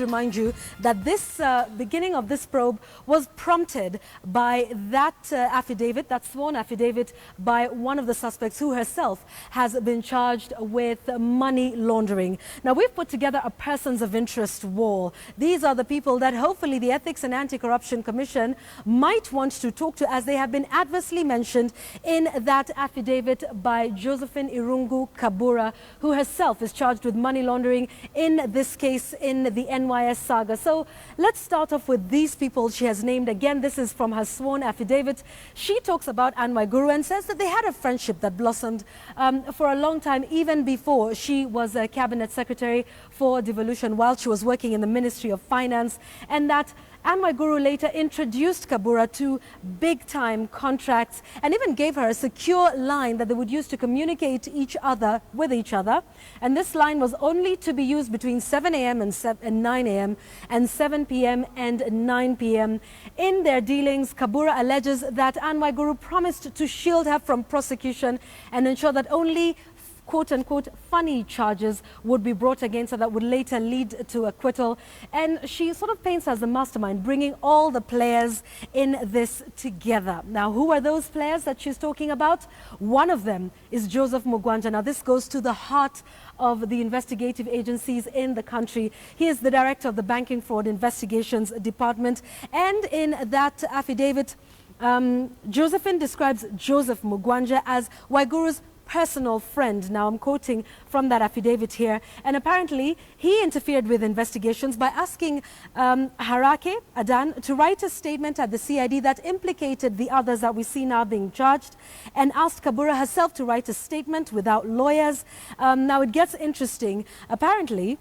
remind you that this beginning of this probe was prompted by that affidavit, that sworn affidavit by one of the suspects who herself has been charged with money laundering. Now, we've put together a persons of interest wall. These are the people that hopefully the Ethics and Anti-Corruption Commission might want to talk to, as they have been adversely mentioned in that affidavit by Josephine Irungu Kabura, who herself is charged with money laundering in this case in the NYS saga. So let's start off with these people she has named. Again, this is from her sworn affidavit. She talks about Anne Waiguru and says that they had a friendship that blossomed for a long time, even before she was a cabinet secretary for devolution while she was working in the Ministry of Finance, and that Anne Waiguru later introduced Kabura to big-time contracts and even gave her a secure line that they would use to communicate with each other. And this line was only to be used between 7 a.m. and 9 a.m. and 7 p.m. and 9 p.m. In their dealings, Kabura alleges that Anne Waiguru promised to shield her from prosecution and ensure that only quote-unquote funny charges would be brought against her that would later lead to acquittal. And she sort of paints her as the mastermind, bringing all the players in this together. Now, who are those players that she's talking about? One of them is Joseph Mugwanja. Now, this goes to the heart of the investigative agencies in the country. He is the director of the Banking Fraud Investigations Department. And in that affidavit, Josephine describes Joseph Mugwanja as Waiguru's personal friend. Now, I'm quoting from that affidavit here. And apparently, he interfered with investigations by asking Harake Adan to write a statement at the CID that implicated the others that we see now being charged, and asked Kabura herself to write a statement without lawyers. Now, it gets interesting. Apparently,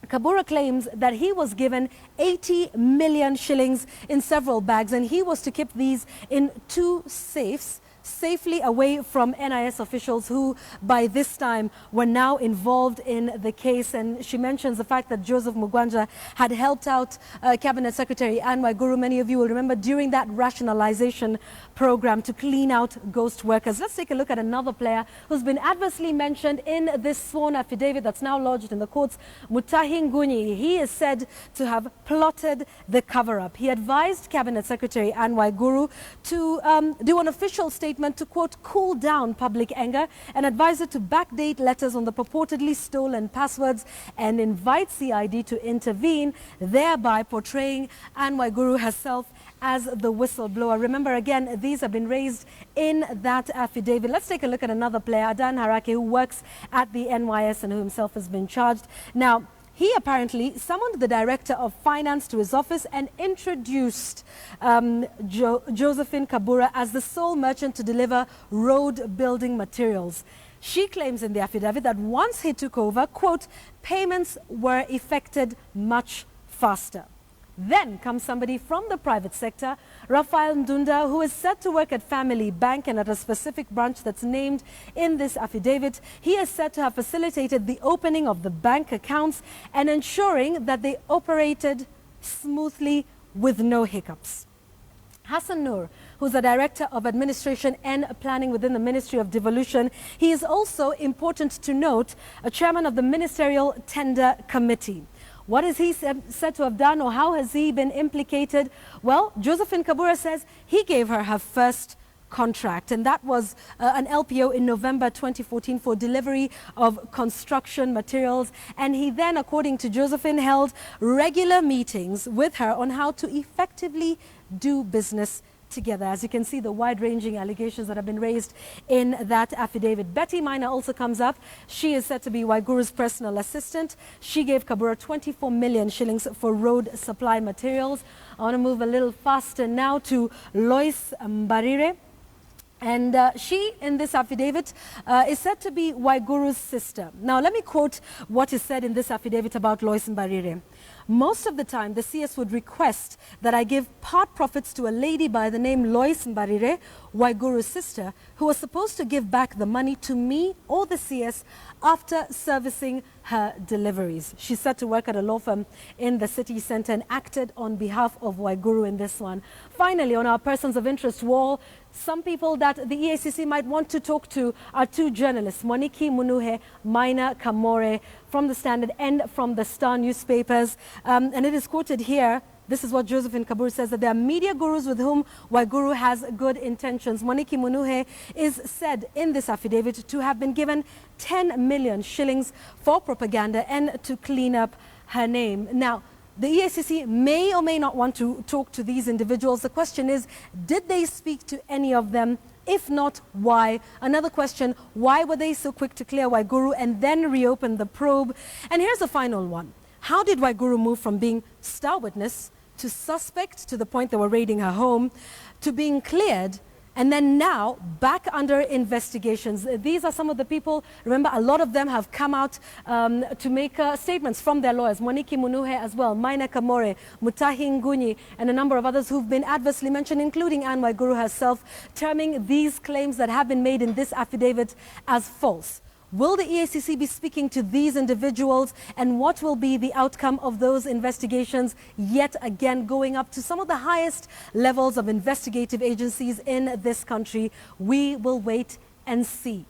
Kabura claims that he was given 80 million shillings in several bags, and he was to keep these in 2 safes safely away from NYS officials who by this time were now involved in the case. And she mentions the fact that Joseph Mugwanja had helped out Cabinet Secretary Anne Waiguru, many of you will remember, during that rationalization program to clean out ghost workers. Let's take a look at another player who's been adversely mentioned in this sworn affidavit that's now lodged in the courts, Mutahi Ngunyi. He is said to have plotted the cover-up. He advised Cabinet Secretary Anne Waiguru to do an official statement to, quote, cool down public anger, and advise her to backdate letters on the purportedly stolen passwords and invite CID to intervene, thereby portraying Anne Waiguru herself as the whistleblower. Remember, again, these have been raised in that affidavit. Let's take a look at another player, Adan Harake, who works at the NYS and who himself has been charged. Now, he apparently summoned the Director of Finance to his office and introduced Josephine Kabura as the sole merchant to deliver road building materials. She claims in the affidavit that once he took over, quote, payments were effected much faster. Then comes somebody from the private sector, Raphael Ndunda, who is said to work at Family Bank and at a specific branch that's named in this affidavit. He is said to have facilitated the opening of the bank accounts and ensuring that they operated smoothly with no hiccups. Hassan Noor, who's the Director of Administration and Planning within the Ministry of Devolution. He is also, important to note, a chairman of the Ministerial Tender Committee. What is he said to have done, or how has he been implicated? Well, Josephine Kabura says he gave her her first contract, and that was an LPO in November 2014 for delivery of construction materials. And he then, according to Josephine, held regular meetings with her on how to effectively do business together. As you can see, the wide-ranging allegations that have been raised in that affidavit. Betty Minor also comes up. She is said to be Waiguru's personal assistant. She gave Kabura 24 million shillings for road supply materials. I want to move a little faster now to Lois Mbarire. And she, in this affidavit, is said to be Waiguru's sister. Now, let me quote what is said in this affidavit about Lois Mbarire. Most of the time, the CS would request that I give part profits to a lady by the name Lois Mbarire, Waiguru's sister, who was supposed to give back the money to me or the CS after servicing her deliveries. She's set to work at a law firm in the city centre and acted on behalf of Waiguru in this one. Finally, on our persons of interest wall, some people that the EACC might want to talk to are two journalists, Moniki Munuhe, Maina Kamore, from the Standard and from the Star newspapers. And it is quoted here. This is what Josephine Kaburu says, that there are media gurus with whom Waiguru has good intentions. Moniki Munuhe is said in this affidavit to have been given 10 million shillings for propaganda and to clean up her name. Now, the EACC may or may not want to talk to these individuals. The question is, did they speak to any of them? If not, why? Another question, why were they so quick to clear Waiguru and then reopen the probe? And here's the final one. How did Waiguru move from being star witness to suspect to the point they were raiding her home to being cleared and then now back under investigations? These are some of the people, remember, a lot of them have come out to make statements from their lawyers. Moniki Munuhe as well, Maina Kamore, Mutahi Ngunyi, and a number of others who've been adversely mentioned, including Anne Waiguru herself, terming these claims that have been made in this affidavit as false. Will the EACC be speaking to these individuals, and what will be the outcome of those investigations, yet again going up to some of the highest levels of investigative agencies in this country? We will wait and see.